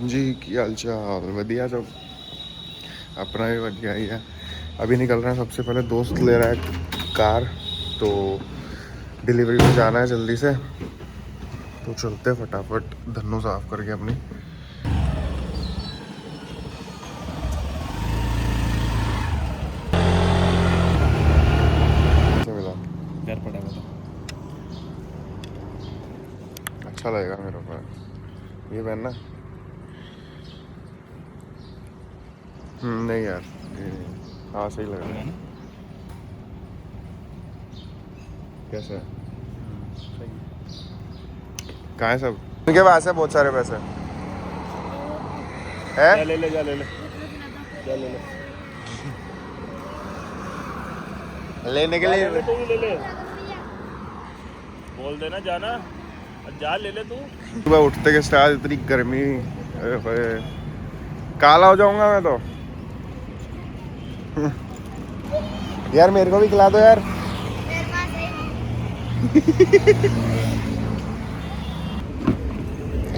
जी की हाल चाल वधिया सब अपना भी वधिया ही है। अभी निकल रहे हैं। सबसे पहले दोस्त ले रहा है कार, तो डिलीवरी पे जाना है जल्दी से, तो चलते हैं फटाफट धन्नो साफ करके अपनी। मिला घर पड़ा हुआ था, अच्छा लगेगा मेरे को ये पहनना। नहीं यार हाँ सही लग रहा है। कैसे है? कहाँ है सब? उनके पास है बहुत सारे पैसे है। ले ले जा ले ले जा ले ले लेने के लिए तू भी ले ले, बोल देना जाना, जा ले ले तू। सुबह उठते के साथ इतनी गर्मी, काला हो जाऊंगा मैं तो। यार मेरे को भी खिला दो यार।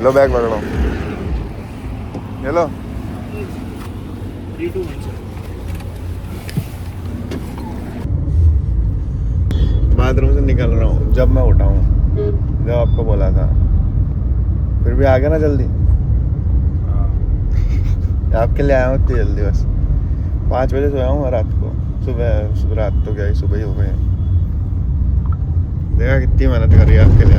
लो बैग पकड़ो, ये लो। बाथरूम से निकल रहा हूँ जब मैं उठा हूँ, जब आपको बोला था, फिर भी आ गया ना जल्दी। आपके लिए आया हूँ इतनी जल्दी, बस 5 बजे सोया हूँ रात को। सुबह रात तो क्या ही सुबह ही हो गई। देखा कितनी मेहनत करी है आपके लिए।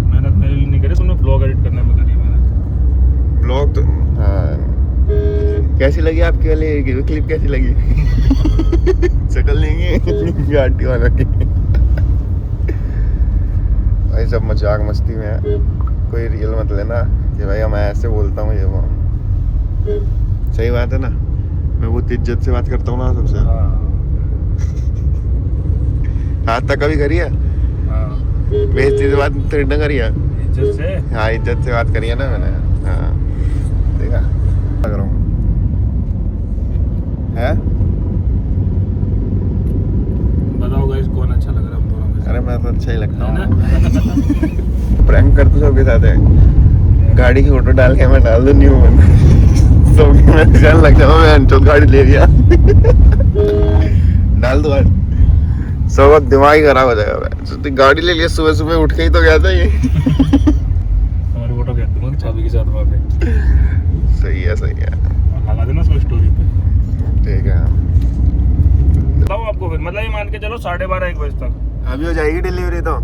मेहनत मेरे लिए नहीं करी, तुमने ब्लॉग एडिट करने में करी मेहनत। ब्लॉग तो हाँ। कैसी लगी आपके वाली क्लिप, कैसी लगी? शकल नहीं है गाड़ी वाला की। भाई सब मजाक मस्ती में है, कोई रियल मत लेना कि भाई मैं ऐसे बोलता हूँ ये वो। सही बात है ना, मैं बहुत इज्जत से बात करता हूँ ना सबसे। आज तक कभी करी है? बेइज्जती से बात तो न करी है। इज्जत से? हाँ इज्जत से बात करी है ना मैंने। हाँ देखा लग रहा हूँ है। बताओ गाइस कौन अच्छा लग रहा है हम दोनों में से? अरे मैं तो अच्छा ही लगता हूँ। प्रैंक करते सबके साथ है। गाड़ी की फोटो डाल के मैं डाल दूँ न्यू वन, सब मैं जान लग जाऊँ मैं अंचोत गाड़ी ले लिया। डाल दो आज, सब दिमाग ही खराब हो जाएगा। तो गाड़ी ले लिया सुबह सुबह उठ के ही तो गया था ये। हमारी फोटो क्या दूंगा चाबी के साथ वहाँ पे। सही है सही है, लगा देना उसको स्टोरी पे। ठीक है। बताओ आपको फिर, मतलब ये मान के चलो 12:30-1 बजे तक अभी हो जाएगी डिलीवरी तो।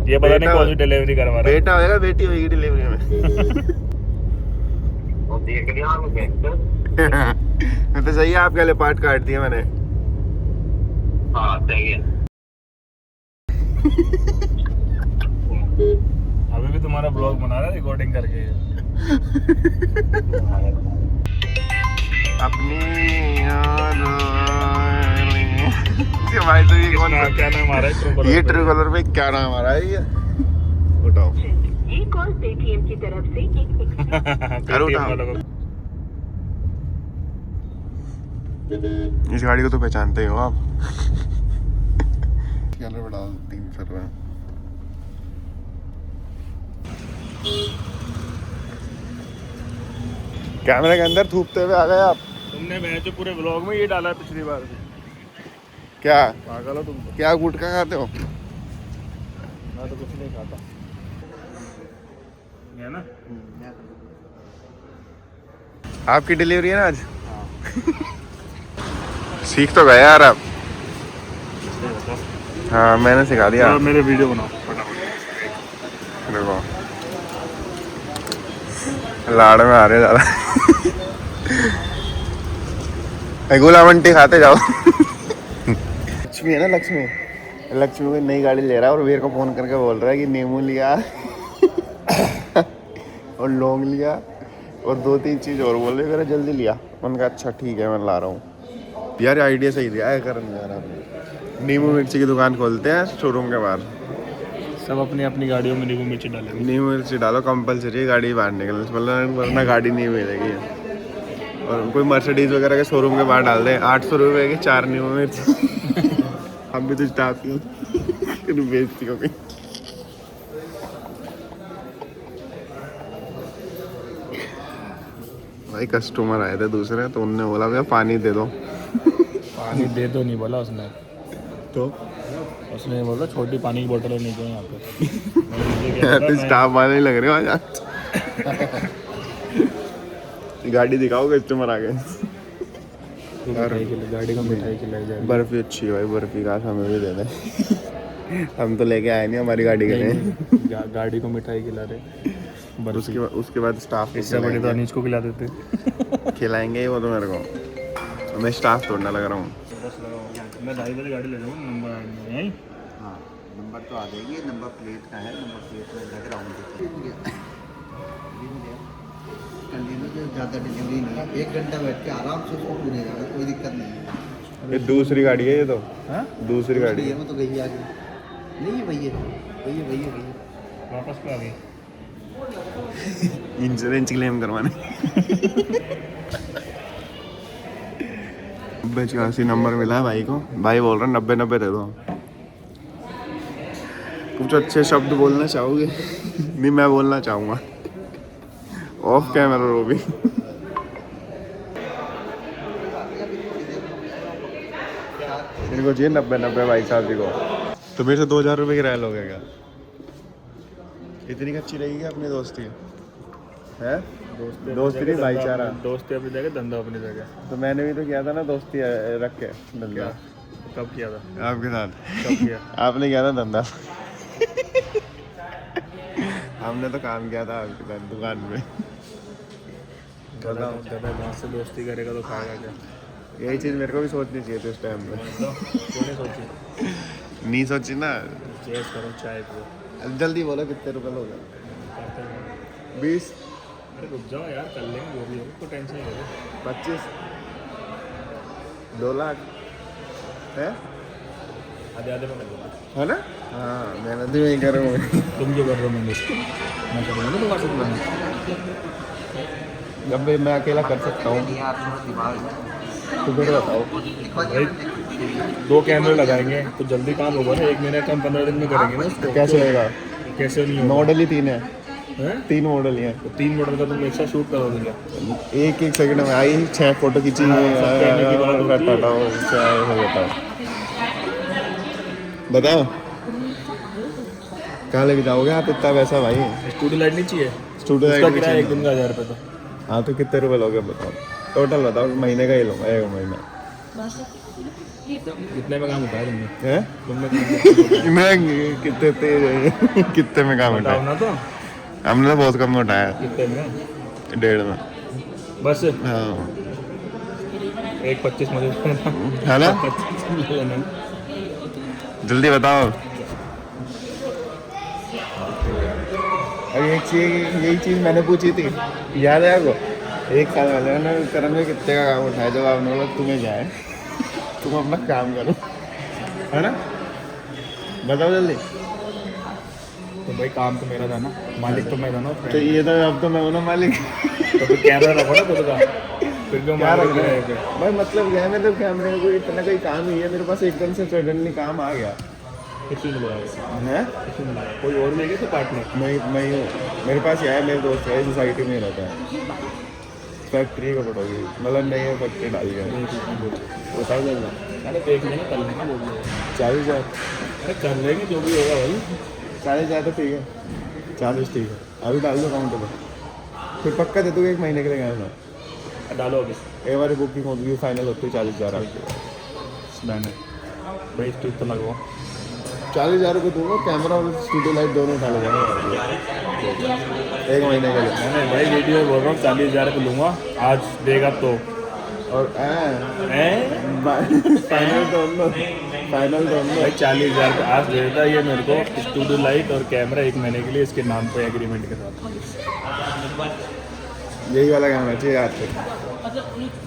ये पता नहीं कौन सी डिलीवरी करवा रहा है। बेटा होएगा बेटी होगी डिलीवरी में। मैं तो सही है, आपके लिए पार्ट काट दिया मैंने। हाँ सही है। अभी भी तुम्हारा ब्लॉग बना रहा है रिकॉर्डिंग करके। अपनी भाई तो ये कौन सा क्या नाम आ रहा है ट्रू कलर? ये ट्रू कलर पे क्या नाम आ रहा है ये? उठाओ ये कॉल पेटीएम की तरफ से अरे उठाओ। इस गाड़ी को तो पहचानते ही हो आप। स्कैनर बढ़ा 300 रुपये। कैमरे के अंदर थूकते हुए आ गए आप। तुमने मैं जो पूरे ब्लॉग में ये डाला है पिछली बार से। क्या पागल हो तुम तो। क्या गुटखा खाते हो? मैं तो कुछ नहीं खाता है ना। आपकी डिलीवरी है ना आज? सीख तो गए यार आप। हाँ मैंने सिखा दिया। मेरे वीडियो बनाओ देखो लाड़ में आ रहे ज्यादा। गुलामंटी खाते जाओ। लक्ष्मी है ना, लक्ष्मी को नई गाड़ी ले रहा है और वीर को फोन करके बोल रहा है कि नींबू लिया और लौंग लिया और 2-3 चीज़ और बोल रहे, जल्दी लिया। उनका अच्छा ठीक है मैं ला रहा हूँ। यार आइडिया सही दिया है करण यार आपने। नींबू मिर्ची की दुकान खोलते हैं शोरूम के बाहर। सब अपनी अपनी गाड़ियों में नींबू मिर्ची डालेंगे। नींबू मिर्ची डालो कंपलसरी, गाड़ी बाहर निकलने मतलब वरना गाड़ी नहीं मिलेगी। और कोई मर्सिडीज वगैरह के शोरूम के बाहर डाल दे 800 रुपये की 4 नींबू मिर्ची। हम भी तो स्टाफ की बेइज्जती हो गई। भाई कस्टमर आए थे दूसरे, तो उनने बोला भैया पानी दे दो। पानी दे दो नहीं बोला उसने, तो उसने बोला छोटी पानी की बोतल नहीं चाहिए यहाँ पे। मैंने मुझे क्या पता, मैं- स्टाफ वाले ही लग रहे हो आज। गाड़ी दिखाओ, कस्टमर आ गए। मिठाई खिलाई, गाड़ी को मिठाई खिलाई जाएगी। बर्फी अच्छी है भाई, बर्फी का हमें भी दे दें। हम तो लेके आए नहीं, हमारी गाड़ी के लिए। गाड़ी को मिठाई खिला रहे। उसके बाद स्टाफ को इससे बड़ी तो अनीश को खिला देते। खिलाएंगे ही वो तो मेरे को। मैं स्टाफ तोड़ने लग रहा हूँ। मैं 2:30 बजे गाड़ी ले जाऊँगा, नंबर आएंगे। हाँ नंबर तो आ जाएगी, नंबर प्लेट का है, नंबर प्लेट में लग रहा हूँ। कंटिन्यू जो ज़्यादा डिलीवरी नहीं है, 1 घंटा बैठ के आराम से उसको पूरे जाएगा, कोई दिक्कत नहीं है। ये दूसरी गाड़ी है, ये तो हाँ दूसरी गाड़ी है। वो तो गई आगे, नहीं भैया भैया वापस पे आ गई। इंश्योरेंस क्लेम करवाने। 85 नंबर मिला है भाई को। भाई बोल रहा 90 दे दो। कुछ अच्छे शब्द बोलना चाहोगे? नहीं, मैं बोलना चाहूँगा ऑफ कैमरा वो भी। इनको चाहिए 90 भाई साहब जी को। तो मेरे से 2000 रुपये किराया लोगे क्या? इतनी अच्छी रहेगी अपनी दोस्ती है? दोस्ती नहीं, भाईचारा। दोस्ती अपनी जगह, धंधा अपनी जगह। तो मैंने भी तो किया था ना दोस्ती रख के धंधा। कब किया था? आपके साथ कब किया? आपने किया था धंधा। हमने तो काम किया था आपके साथ दुकान में। गधा गाँव से दोस्ती करेगा तो खाएगा क्या? यही चीज़ मेरे को भी सोचनी चाहिए थी उस टाइम पे। क्यों नहीं सोची? नहीं सोची ना। चेस करो, चाय पियो। जल्दी बोलो कितने रुपए लोगे? 20, अरे रुक जाओ यार, कर लेंगे जो भी होगा, कोई टेंशन नहीं लो। 25, 2 लाख है आधे आधे में कर लो। है ना? हाँ, मेहनत भी नहीं करूँगा। तुम जो कर रहे हो मैं करूँगा ना, तुम्हारे साथ करना। जब भी मैं अकेला कर सकता हूँ तो फिर बताओ। भाई 2 कैमरे लगाएंगे तो जल्दी काम होगा ना, 1 महीने कम 15 दिन में करेंगे ना उसको। कैसे होगा? कैसे नहीं होगा? मॉडल ही 3 है, हैं? 3 मॉडल ही हैं। तो 3 मॉडल का तुम एक साथ शूट करोगे क्या? एक सेकंड में आई 6 फोटो खींची हाँ, सब कहने की बात होती है। बताओ कहाँ लेके जाओगे आप इतना पैसा भाई? स्टूडियो लाइट नहीं चाहिए? स्टूडियो उसका लाइट भी किराया चाहिए। 1 दिन का 1000 रुपये। तो हाँ, तो कितने रुपए लोगे बताओ? टोटल बताओ, महीने का ही लूँगा, 1 महीना। कितने में काम होता है तुमने? हैं? तुमने मैं कितने में काम बताओ उठाया? ना तो, हमने तो बहुत कम में उठाया, कितने में? 1.5 में। बस हाँ, 1.25 मुझे है ना? 25 लेना। जल्दी बताओ। और यही चीज़ मैंने पूछी थी, याद है आपको? 1 साल पहले मैंने करण में कितने का काम उठाया, जब आपने बोला तुम्हें क्या है, तुम अपना काम करो, है ना? बताओ जल्दी। तो भाई काम तो मेरा था ना, मालिक तो मैं था ना। तो ये तो अब तो मैं हूँ ना मालिक। तो फिर कैमरा रखो ना खुद का, फिर क्यों क्या मालिक रखना है? है? भाई मतलब क्या है, मतलब कैमरे में कोई इतना कोई काम नहीं है मेरे पास, एकदम से सडनली काम आ गया किसी ने बुलाया? है। कोई और लेके तो पार्टनर? मैं हूँ, मेरे पास यह है, मेरे दोस्त है, सोसाइटी में रहता है, फैक्ट्री का पड़ोगी, मतलब नहीं है, फैक्ट्री डाल गया। बताओ जल्दी। अरे देख लेंगे, कर लेंगे, बोल रहे 40,000। अरे कर लेंगे जो भी होगा भाई। 40,000 तो ठीक है, 40 ठीक है, अभी डाल दो अकाउंट में। फिर पक्का दे दूँगा 1 महीने के लिए कहना। डालो अभी एक बार बुकिंग होगी, फाइनल होती है 40,000 आपकी। मैंने भाई स्टिक तो लगवाओ। 40,000 रुपये दूँगा, कैमरा और स्टूडियो लाइट दोनों उठा ले जाएंगे 1 महीने के लिए। मैंने भाई वीडियो में बोल रहा हूँ 40,000 पे लूँगा, आज देगा तो। और फाइनल दोनों भाई 40,000 पे आज दे देता है ये मेरे को, स्टूडियो लाइट और कैमरा 1 महीने के लिए इसके नाम पे एग्रीमेंट के साथ। यही वाला कैमरा चाहिए आज तक।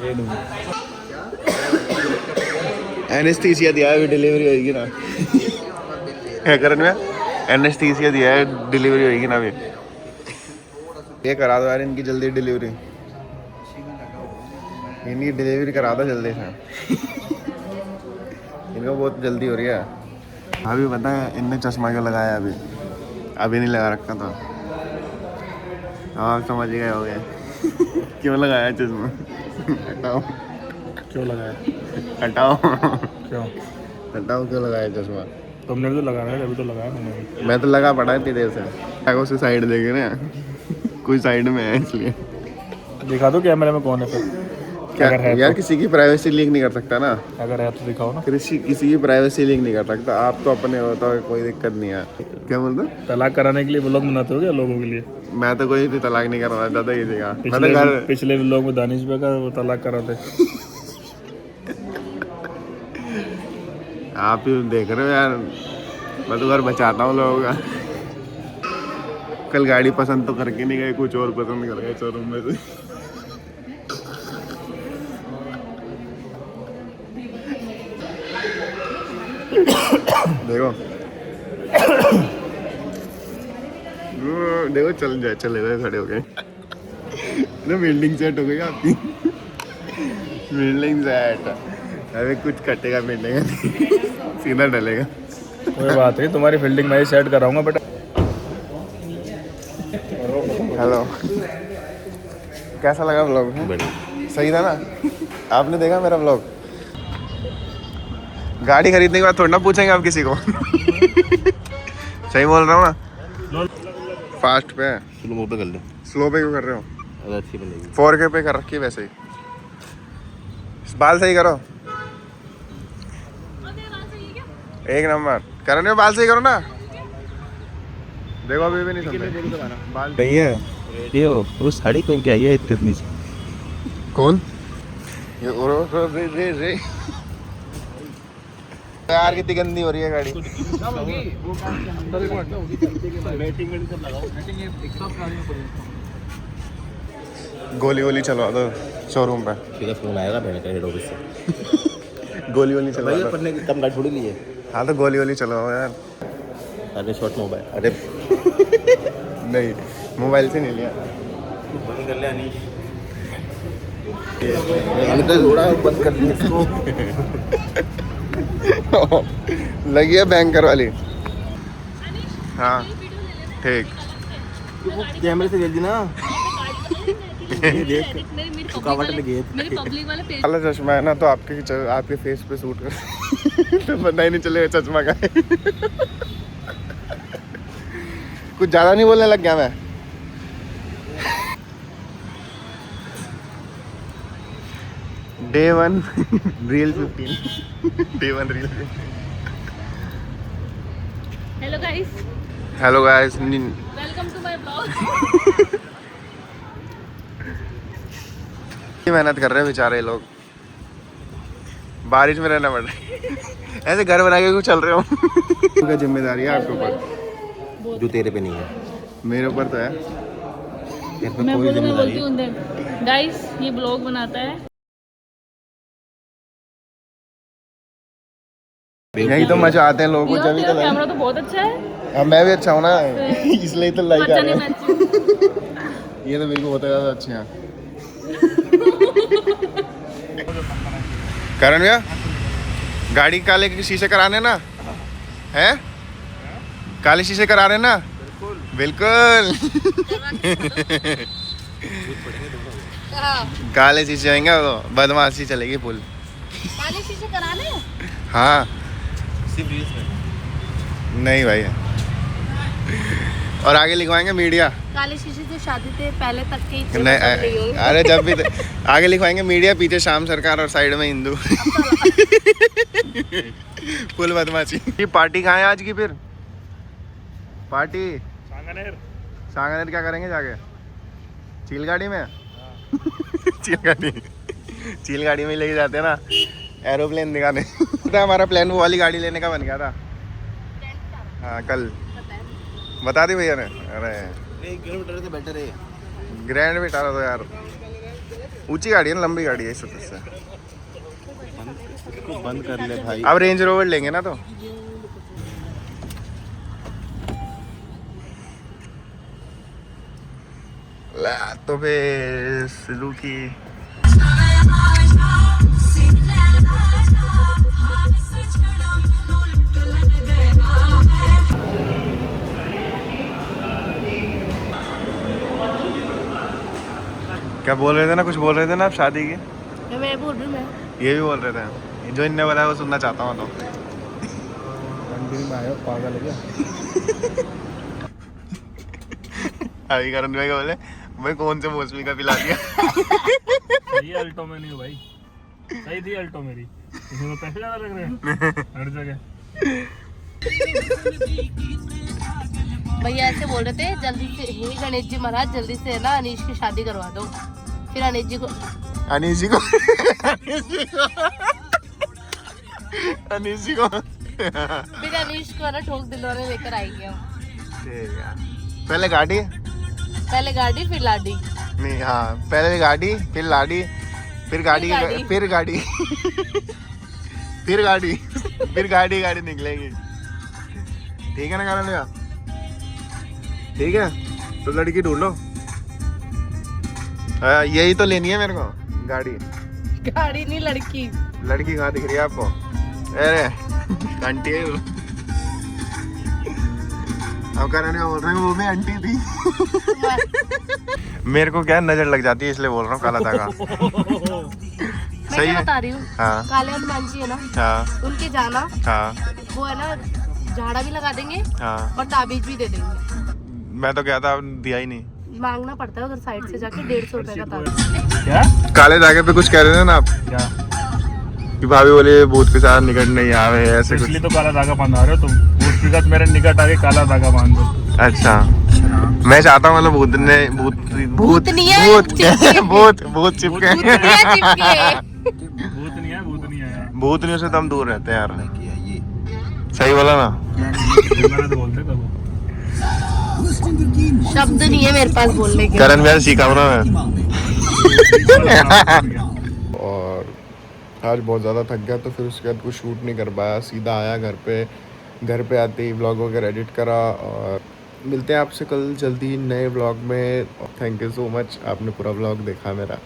ये दूँगा। एनेस्थीसिया दिया है, अभी डिलीवरी होगी ना। क्या करने में एनेस्थीसिया दिया है, डिलीवरी होगी ना अभी। ये करा दो यार इनकी जल्दी डिलीवरी, इनकी डिलीवरी करा दो जल्दी से। इनको बहुत जल्दी हो रही है। अभी पता है इनने चश्मा क्यों लगाया? अभी नहीं लगा रखा था। हाँ समझ गए हो गए। क्यों लगाया चश्मा? हटाओ क्यों लगाया? हटाओ क्यों? हटाओ, क्यों लगाया चश्मा? तुमने भी तो लगाया है, अभी तो लगाया मैंने भी। मैं तो लगा पड़ा है इतनी देर से। आगो से साइड देखे ना, कोई साइड में है इसलिए। दिखा दो कैमरे में कौन है फिर। क्या अगर है यार, तो। किसी की प्राइवेसी लीक नहीं कर सकता ना। अगर है तो दिखाओ ना। किसी की प्राइवेसी लीक नहीं कर सकता। आप तो अपने होता है, कोई दिक्कत नहीं है। क्या बोलते? तलाक कराने के लिए व्लॉग बनाते हो क्या लोगों के लिए? मैं तो कोई भी तलाक नहीं करना चाहता किसी का। मैं तो घर पिछले व्लॉग में दानिश भाई का वो तलाक कराते। आप ही देख रहे हो यार, मैं तो घर बचाता हूँ लोगों का। कल गाड़ी पसंद तो करके नहीं गए, कुछ और पसंद कर गए शोरूम में से। देखो देखो, चले गए खड़े हो गए ना। बिल्डिंग सेट हो गई आपकी। Building set. अरे कुछ कटेगा मिलेगा नहीं, सीधा डलेगा। कोई बात नहीं, तुम्हारी फील्डिंग मैं ही सेट कराऊंगा बेटा। हेलो, कैसा लगा व्लॉग? सही था ना? आपने देखा मेरा व्लॉग? गाड़ी खरीदने के बाद थोड़ा ना पूछेंगे आप किसी को। सही बोल रहा हूँ ना? फास्ट पे स्लो पे कर ले, स्लो पे क्यों कर रहे हो? अगर अच्छी बनेगी। 4K पे कर रखी है वैसे ही। बाल सही करो, एक नंबर। करण में बाल सही करो ना। देखो अभी भी नहीं समझे बाल सही है ये वो साड़ी पहन के आई है इतनी सी। कौन ये? रे यार कितनी गंदी हो रही है गाड़ी। गोली गोली चलवा दो शोरूम पे। सीधा फोन आएगा मैंने हेड ऑफिस से। गोली गोली चलवा दो। पढ़ने की कम गाड़ी थोड़ी ली है। हाँ तो गोली गोली चलवाओ यार। अरे शॉर्ट मोबाइल, अरे नहीं, मोबाइल से नहीं लिया। बंद कर ले अनीश, थोड़ा बंद कर लिया इसको। लगी है बैंकर वाली। हाँ ठीक। कैमरे से भेज दी ना। ये देख रुकावट लगी है। मेरे पब्लिक वाले पेज काला चश्मा है ना, तो आपके फेस पे सूट कर। तो पता ही नहीं चलेगा चश्मा का है। कुछ ज्यादा नहीं बोलने लग गया मैं। Day 1 Reel 15। Day 1 Reel 15। Hello guys, hello guys, welcome to my blog. मेहनत कर रहे हैं बेचारे लोग, बारिश में रहना पड़ रहा है। ऐसे घर बना के क्यों चल रहे हो? क्या जिम्मेदारी है आपके ऊपर? जो तेरे पे नहीं है, मेरे ऊपर तो है। तेरे पे मैं कोई जिम्मेदारी बोलती हूँ गाइस, ये ब्लॉग बनाता है। यही तो मजा आते हैं लोगों को जब तेरा कैमरा तो बहुत अच्छा है। अब मैं भी अच्छा हूँ ना, इसलिए तो लाइक आ अच्छा रहा नहीं है। ये तो बिल्कुल बहुत ज़्यादा अच्छे हैं। करण भैया, गाड़ी काले के शीशे कराने ना हैं? काले शीशे करा रहे ना? बिल्कुल। काले शीशे होंगे तो बदमाशी चलेगी फुल। काले शीशे कराने? हाँ सिर्फ रील्स में नहीं भाई, और आगे लिखवाएंगे मीडिया। काले शीशे से शादी से पहले तक की नहीं, अरे जब भी आगे लिखवाएंगे मीडिया, पीछे शाम सरकार और साइड में हिंदू। फुल बदमाशी। ये पार्टी कहाँ है आज की फिर? पार्टी सांगनेर क्या करेंगे जाके? चील गाड़ी में? चील गाड़ी में ही लेके जाते हैं ना, एरोप्लेन दिखाने। हमारा प्लान वो वाली गाड़ी लेने का बन गया था। हाँ कल बता दी भैया ने। अरे 1 किलोमीटर से बेटर है। ग्रैंड भी टारा तो यार, ऊंची गाड़ी है ना, लंबी गाड़ी है इस वजह से। इसको बंद कर ले भाई। अब रेंज रोवर लेंगे ना तो ला तो फिर सुजुकी। क्या बोल रहे थे ना, कुछ बोल रहे थे ना आप शादी की? मैं बोल रही हूँ मैं ये भी बोल रहे थे, जो इनने बताया वो सुनना चाहता हूँ तो। मंदिर में आया पागल है क्या? अभी करण भाई बोले भाई कौन से मौसमी का पिला दिया। सही अल्टो में नहीं हो भाई, सही थी अल्टो मेरी, इसमें पैसे ज़्यादा लग रहे हैं हर जगह। भैया ऐसे बोल रहे थे जल्दी से, हे गणेश जी महाराज जल्दी से ना अनीश की शादी करवा दो। फिर अनीश जी को अनीश जी को फिर अनीश को ना ठोक दिलवाने लेकर आएंगे हम। ठीक है, पहले गाड़ी पहले गाड़ी फिर लाडी। नहीं, हाँ पहले गाड़ी फिर लाडी, फिर गाड़ी फिर गाड़ी फिर गाड़ी फिर गाड़ी निकलेगी। ठीक है ना करण भैया? ठीक है, तो लड़की ढूंढ लो। यही तो लेनी है मेरे को गाड़ी। गाड़ी नहीं लड़की। लड़की कहाँ दिख रही है आपको? अरे आंटी है वो। अब करण भैया बोल रहे हैं वो भी आंटी थी। मेरे को क्या नजर लग जाती है इसलिए बोल रहा हूँ काला धागा। मैं सही क्या है। बता रही हूँ, हाँ काले हनुमान जी है ना, हाँ उनके जाना हाँ वो है ना, झाड़ा भी लगा देंगे हाँ। और ताबीज भी दे देंगे। मैं तो कहता दिया ही नहीं। मांगना पड़ता है उधर साइड से जाके 150 रुपए का ताबीज। क्या काले धागे पे कुछ कह रहे थे ना आप क्या? कि भाभी बोले भूत के साथ निकट नहीं आवे ऐसे कुछ। इसलिए तो काला धागा बांधा रहे हो तुम, भूत के साथ मेरे निकट आके काला धागा बांध दो। अच्छा, मैं चाहता हूँ मतलब भूत ने भूत भूत नहीं है, भूत चिपके। भूत चिपके। भूत नहीं है, भूत नहीं आया। भूत नहीं, उससे तो हम दूर रहते हैं यार। सही बोला ना? मैंने तो बोलते कब शब्द नहीं है मेरे पास बोलने के। करण भैया सीखा हूँ ना मैं। और आज बहुत ज़्यादा थक गया तो फिर उसके बाद कुछ शूट नहीं कर पाया, सीधा आया घर पे आते ही व्लॉग वगैरह एडिट करा। और मिलते हैं आपसे कल जल्दी नए व्लॉग में। थैंक यू सो मच, आपने पूरा व्लॉग देखा मेरा।